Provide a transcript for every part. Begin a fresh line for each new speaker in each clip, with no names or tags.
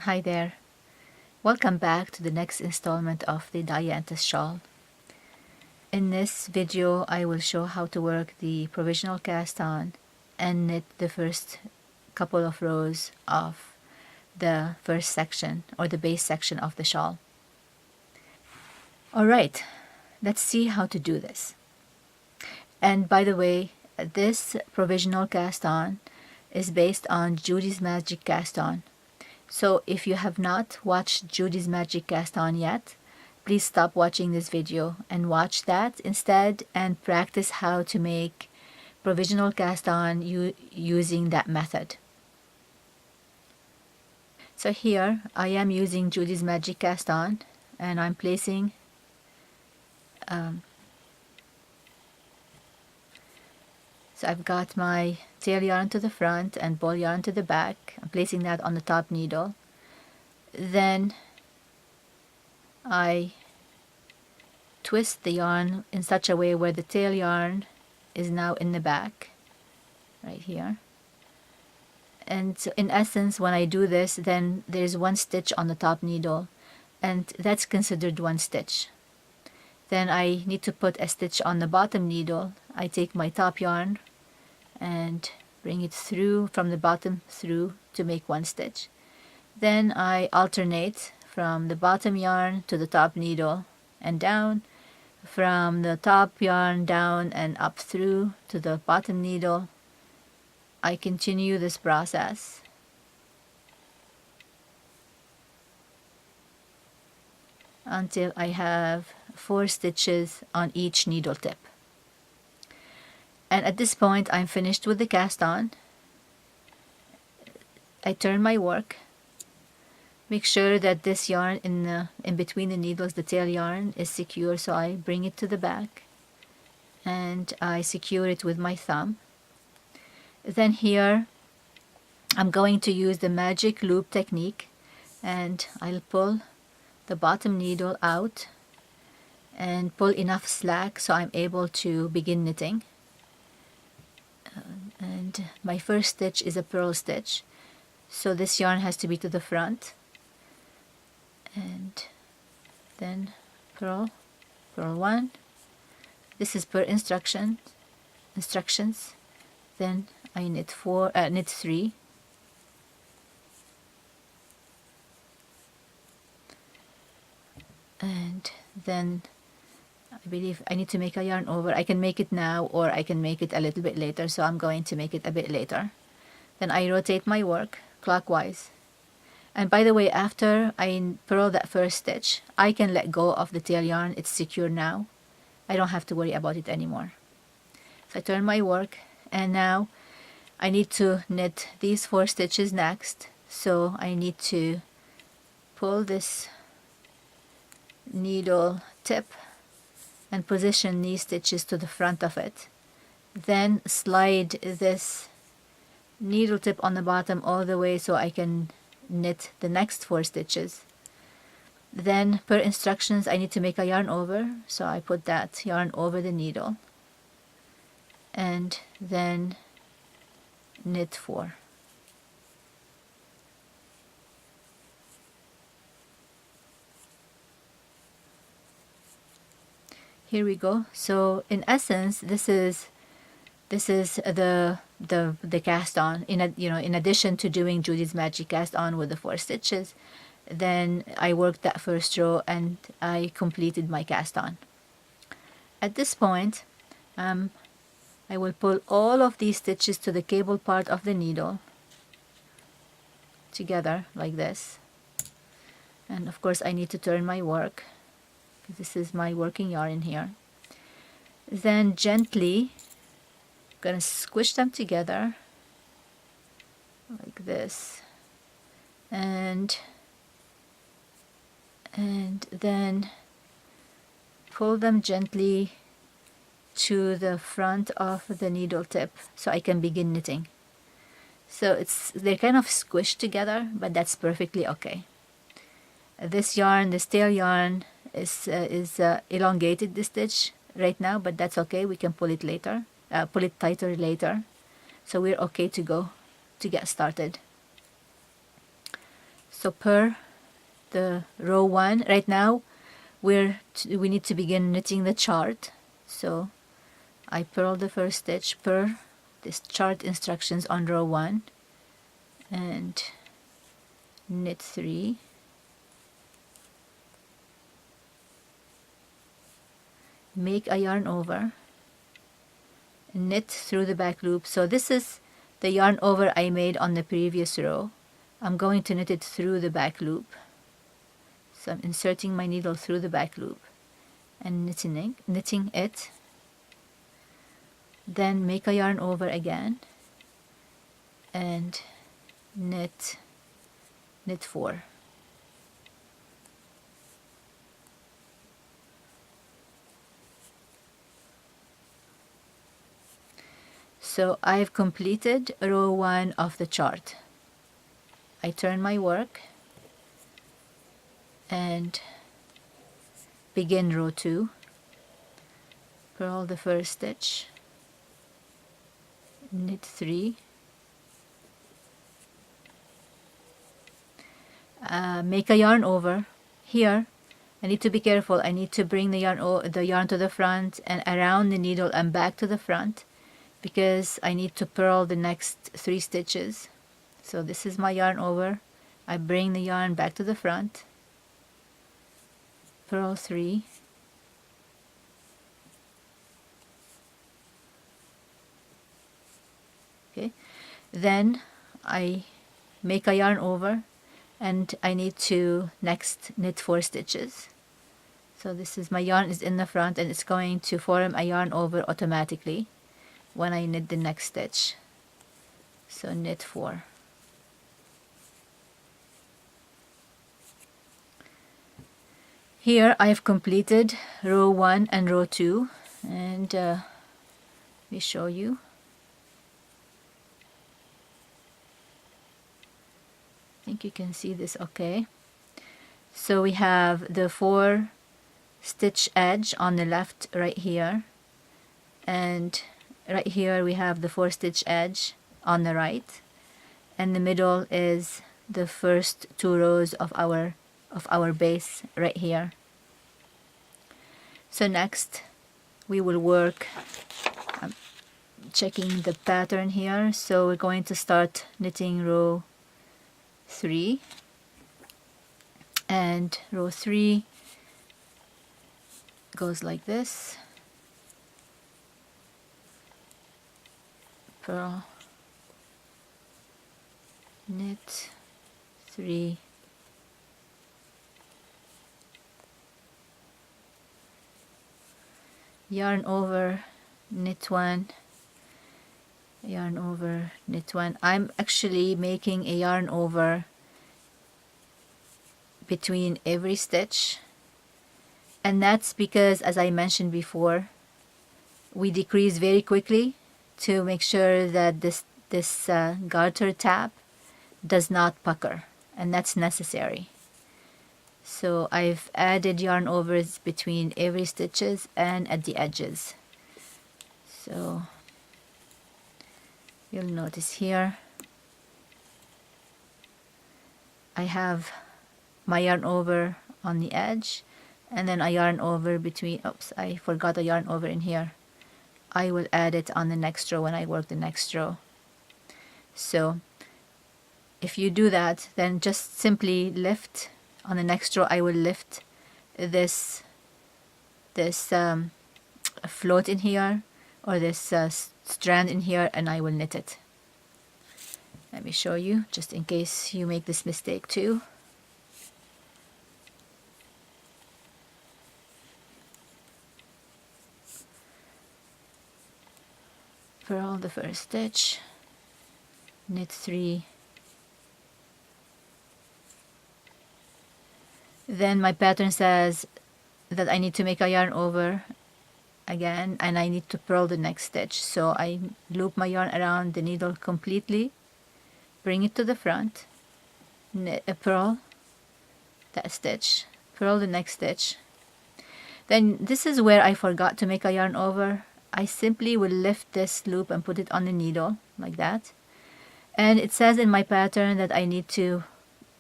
Hi there. Welcome back to the next installment of the Dianthus shawl. In this video, I will show how to work the provisional cast on and knit the first couple of rows of the first section or the base section of the shawl. Alright, let's see how to do this. And by the way, this provisional cast on is based on Judy's Magic Cast On. So if you have not watched Judy's Magic Cast On yet, please stop watching this video and watch that instead and practice how to make provisional cast on using that method. So here I am using Judy's Magic Cast On and I'm placing so I've got my tail yarn to the front and ball yarn to the back. I'm placing that on the top needle. Then I twist the yarn in such a way where the tail yarn is now in the back, right here. And so in essence, when I do this, then there's one stitch on the top needle, and that's considered one stitch. Then I need to put a stitch on the bottom needle. I take my top yarn and bring it through from the bottom through to make one stitch. Then I alternate from the bottom yarn to the top needle and down, from the top yarn down and up through to the bottom needle. I continue this process until I have 4 stitches on each needle tip. And at this point I'm finished with the cast on. I turn my work, make sure that this yarn in between the needles, the tail yarn, is secure, so I bring it to the back and I secure it with my thumb. Then here I'm going to use the magic loop technique, and I'll pull the bottom needle out and pull enough slack so I'm able to begin knitting. And my first stitch is a purl stitch, so this yarn has to be to the front, and then purl 1. This is per instructions. Then I knit 3, and then I believe I need to make a yarn over. I can make it now or I can make it a little bit later, so I'm going to make it a bit later. Then I rotate my work clockwise. And by the way, after I purl that first stitch, I can let go of the tail yarn. It's secure now. I don't have to worry about it anymore. So I turn my work, and now I need to knit these 4 stitches next. So I need to pull this needle tip and position these stitches to the front of it. Then slide this needle tip on the bottom all the way so I can knit the next 4 stitches. Then per instructions I need to make a yarn over, so I put that yarn over the needle and then knit 4. Here we go. So in essence, this is the cast on. In addition to doing Judy's Magic Cast On with the 4 stitches, then I worked that first row and I completed my cast on. At this point, I will pull all of these stitches to the cable part of the needle together like this. And of course I need to turn my work. This is my working yarn in here. Then gently gonna squish them together like this, and then pull them gently to the front of the needle tip so I can begin knitting. So they're kind of squished together, but that's perfectly okay. This yarn, this tail yarn, is elongated, this stitch right now, but that's okay. We can pull it later, pull it tighter later, so we're okay to go to get started. So per the row 1, right now we need to begin knitting the chart. So I purl the first stitch per this chart instructions on row 1 and knit 3, make a yarn over, knit through the back loop. So this is the yarn over I made on the previous row. I'm going to knit it through the back loop. So I'm inserting my needle through the back loop and knitting it. Then make a yarn over again and knit 4. So I've completed row 1 of the chart. I turn my work and begin row 2. Purl the first stitch, knit 3, make a yarn over. Here I need to be careful. I need to bring the yarn to the front and around the needle and back to the front, because I need to purl the next 3 stitches. So this is my yarn over. I bring the yarn back to the front, purl 3, okay, then I make a yarn over and I need to next knit 4 stitches. So this is my yarn is in the front and it's going to form a yarn over automatically when I knit the next stitch. So knit 4. Here I have completed row 1 and row 2, and let me show you. I think you can see this okay. So we have the 4 stitch edge on the left right here, and right here we have the 4 stitch edge on the right, and the middle is the first 2 rows of our base right here. So next we will work, I'm checking the pattern here, so we're going to start knitting row 3, and row 3 goes like this. Purl, knit 3, yarn over, knit 1, yarn over, knit 1. I'm actually making a yarn over between every stitch, and that's because, as I mentioned before, we decrease very quickly to make sure that this garter tab does not pucker, and that's necessary. So I've added yarn overs between every stitches and at the edges. So you'll notice here I have my yarn over on the edge, and then a yarn over between, oops, I forgot a yarn over in here. I will add it on the next row when I work the next row. So if you do that, then just simply lift. On the next row I will lift this float in here, or this strand in here, and I will knit it. Let me show you, just in case you make this mistake too. Purl the first stitch, knit 3, then my pattern says that I need to make a yarn over again, and I need to purl the next stitch. So I loop my yarn around the needle completely, bring it to the front, knit, purl that stitch, purl the next stitch. Then this is where I forgot to make a yarn over. I simply will lift this loop and put it on the needle like that, and it says in my pattern that I need to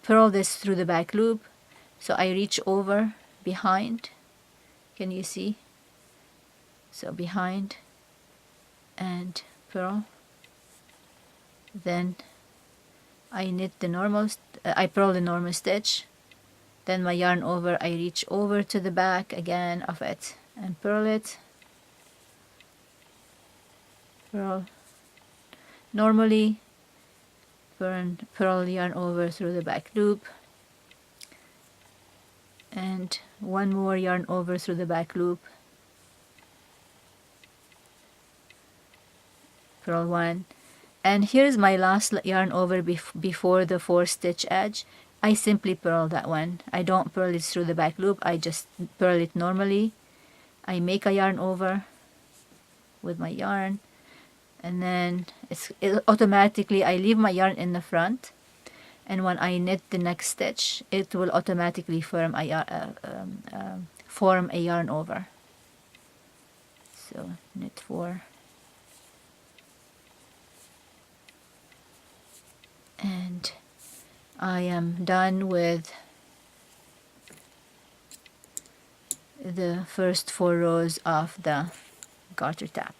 purl this through the back loop. So I reach over behind, can you see? So behind and purl, then I knit the normal, I purl the normal stitch, then my yarn over, I reach over to the back again of it and purl it, purl normally, purl yarn over through the back loop, and one more yarn over through the back loop, purl one, and here's my last yarn over before the 4-stitch edge. I simply purl that one. I don't purl it through the back loop, I just purl it normally. I make a yarn over with my yarn, and then it automatically, I leave my yarn in the front, and when I knit the next stitch, it will automatically form a yarn over. So knit 4, and I am done with the first 4 rows of the garter tab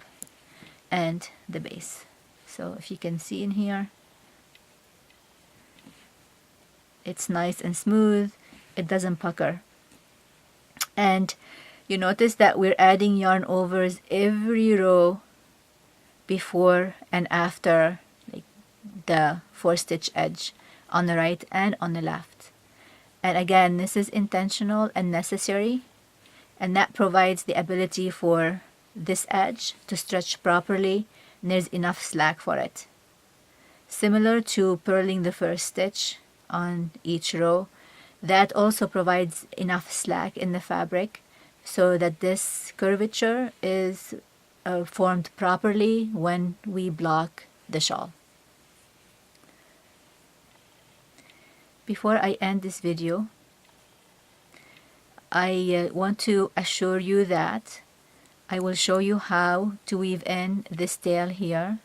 and the base. So if you can see in here, it's nice and smooth, it doesn't pucker. And you notice that we're adding yarn overs every row before and after, like the 4-stitch edge on the right and on the left. And again, this is intentional and necessary, and that provides the ability for this edge to stretch properly, and there's enough slack for it. Similar to purling the first stitch on each row, that also provides enough slack in the fabric so that this curvature is formed properly when we block the shawl. Before I end this video, I want to assure you that I will show you how to weave in this tail here.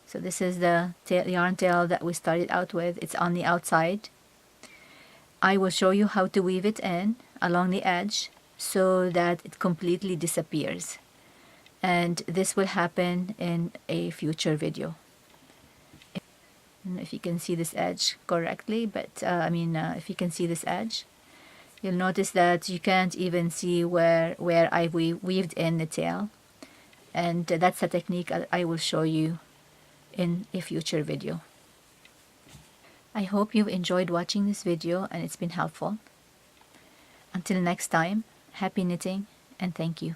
So this is the yarn tail that we started out with. It's on the outside. I will show you how to weave it in along the edge so that it completely disappears. And this will happen in a future video. I don't know if you can see this edge correctly, but if you can see this edge, you'll notice that you can't even see where I weaved in the tail. And that's a technique I will show you in a future video. I hope you've enjoyed watching this video and it's been helpful. Until next time, happy knitting and thank you.